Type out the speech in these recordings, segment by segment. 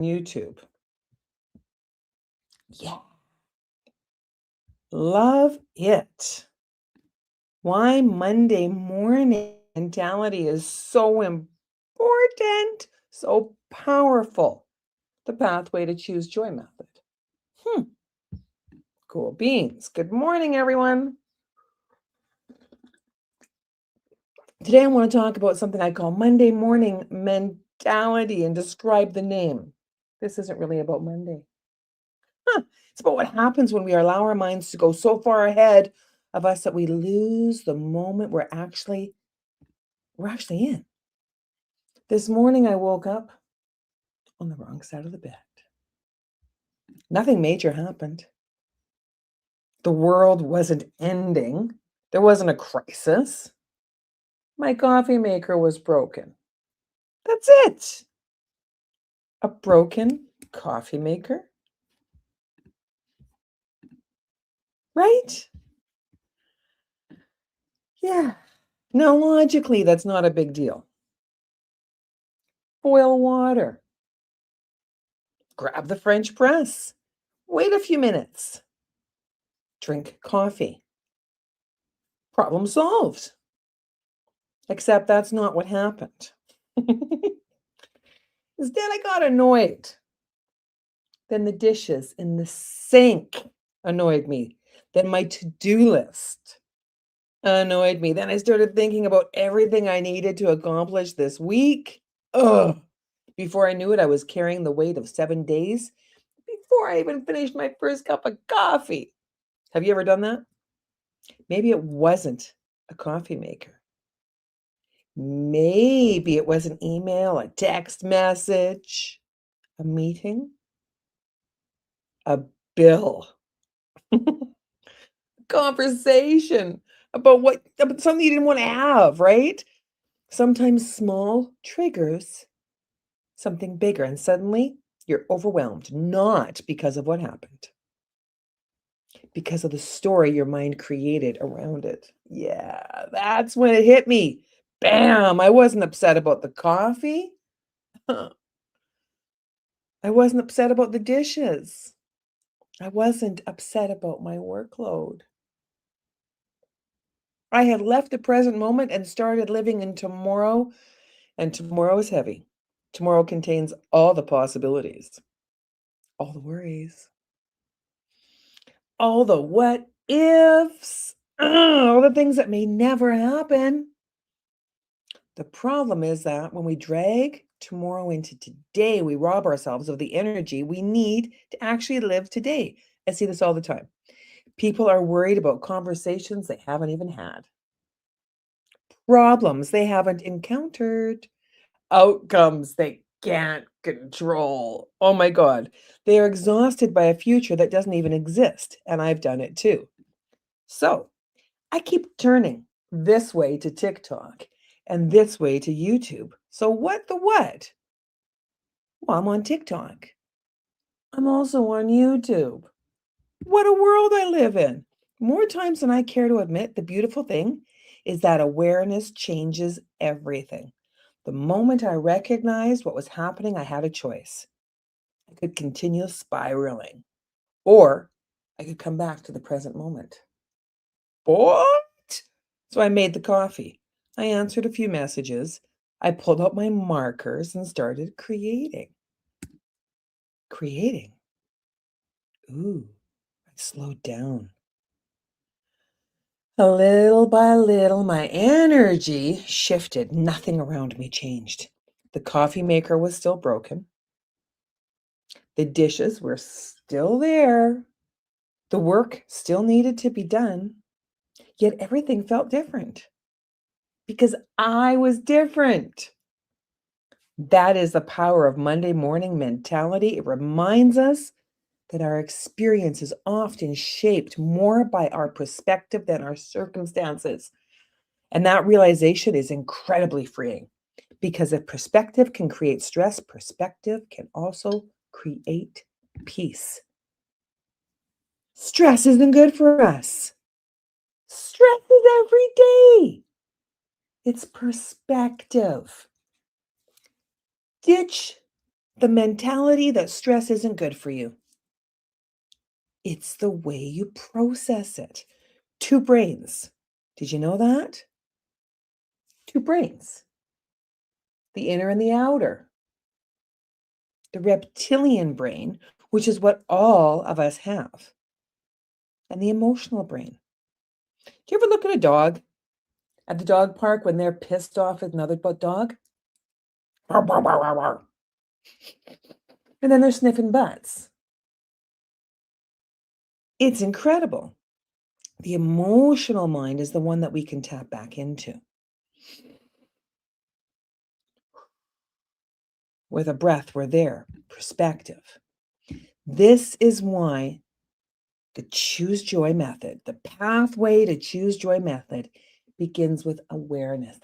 YouTube. Yeah. Love it. Why Monday morning mentality is so important, so powerful. The pathway to choose joy method. Hmm. Cool beans. Good morning, everyone. Today I want to talk about something I call Monday morning mentality and describe the name. This isn't really about Monday. It's about what happens when we allow our minds to go so far ahead of us that we lose the moment we're actually in. This morning I woke up on the wrong side of the bed. Nothing major happened. The world wasn't ending. There wasn't a crisis. My coffee maker was broken. That's it. A broken coffee maker, right? Yeah. Now, logically, that's not a big deal. Boil water. Grab the French press. Wait a few minutes. Drink coffee. Problem solved. Except that's not what happened. Instead, I got annoyed. Then the dishes in the sink annoyed me. Then my to-do list annoyed me. Then I started thinking about everything I needed to accomplish this week. Ugh. Before I knew it, I was carrying the weight of 7 days before I even finished my first cup of coffee. Have you ever done that? Maybe it wasn't a coffee maker. Maybe it was an email, a text message, a meeting, a bill, conversation about something you didn't want to have, right? Sometimes small triggers something bigger, and suddenly you're overwhelmed, not because of what happened, because of the story your mind created around it. Yeah, that's when it hit me. Bam! I wasn't upset about the coffee. I wasn't upset about the dishes. I wasn't upset about my workload. I had left the present moment and started living in tomorrow, and tomorrow is heavy. Tomorrow contains all the possibilities, all the worries, all the what ifs, all the things that may never happen. The problem is that when we drag tomorrow into today, we rob ourselves of the energy we need to actually live today. I see this all the time. People are worried about conversations they haven't even had, problems they haven't encountered, outcomes they can't control. Oh my God. They are exhausted by a future that doesn't even exist. And I've done it too. So I keep turning this way to TikTok and this way to YouTube. So what the what? Well, I'm on TikTok. I'm also on YouTube. What a world I live in. More times than I care to admit, the beautiful thing is that awareness changes everything. The moment I recognized what was happening, I had a choice. I could continue spiraling, or I could come back to the present moment. What? So I made the coffee. I answered a few messages. I pulled out my markers and started creating. Creating. Ooh, I slowed down. A little by little, my energy shifted. Nothing around me changed. The coffee maker was still broken. The dishes were still there. The work still needed to be done. Yet everything felt different because I was different. That is the power of Monday morning mentality. It reminds us that our experience is often shaped more by our perspective than our circumstances. And that realization is incredibly freeing because if perspective can create stress, perspective can also create peace. Stress isn't good for us. Stress is every day. It's perspective. Ditch The mentality that stress isn't good for you. It's the way you process it. Two brains. Did you know that? Two brains. The inner and the outer. The reptilian brain, which is what all of us have, and the emotional brain. Do you ever look at a dog at the dog park when they're pissed off at another dog? And then they're sniffing butts. It's incredible. The emotional mind is the one that we can tap back into. With a breath, we're there. Perspective. This is why the choose joy method, the pathway to choose joy method, begins with awareness.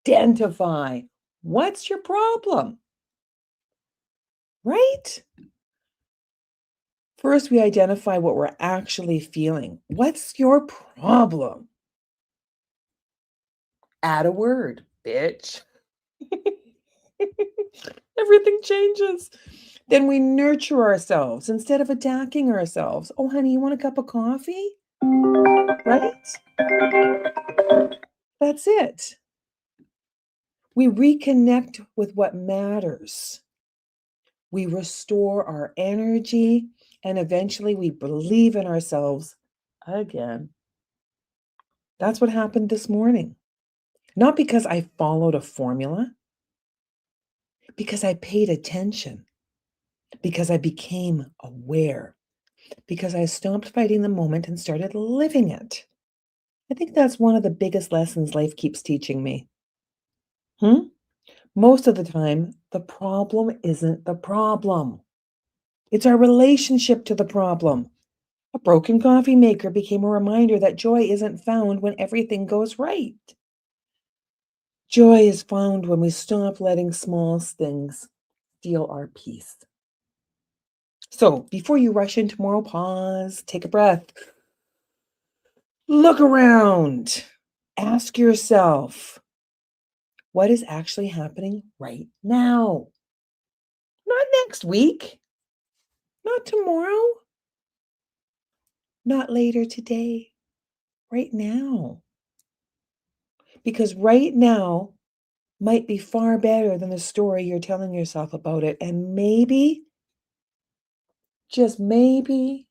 Identify what's your problem, right? First, we identify what we're actually feeling. What's your problem? Add a word, bitch. Everything changes. Then we nurture ourselves instead of attacking ourselves. Oh, honey, you want a cup of coffee? Right? That's it. We reconnect with what matters. We restore our energy, and eventually we believe in ourselves again. That's what happened this morning. Not because I followed a formula, because I paid attention, because I became aware, because I stopped fighting the moment and started living it. I think that's one of the biggest lessons life keeps teaching me. Most of the time, the problem isn't the problem. It's our relationship to the problem. A broken coffee maker became a reminder that joy isn't found when everything goes right. Joy is found when we stop letting small things steal our peace. So before you rush in tomorrow, pause, take a breath, look around, ask yourself, what is actually happening right now? Not next week, not tomorrow, not later today, right now. Because right now might be far better than the story you're telling yourself about it. And maybe, just maybe,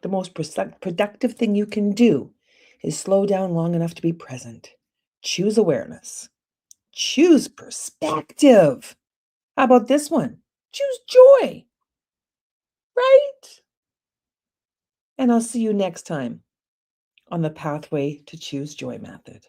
the most productive thing you can do is slow down long enough to be present. Choose awareness. Choose perspective. How about this one? Choose joy, right? And I'll see you next time on the Pathway to Choose Joy method.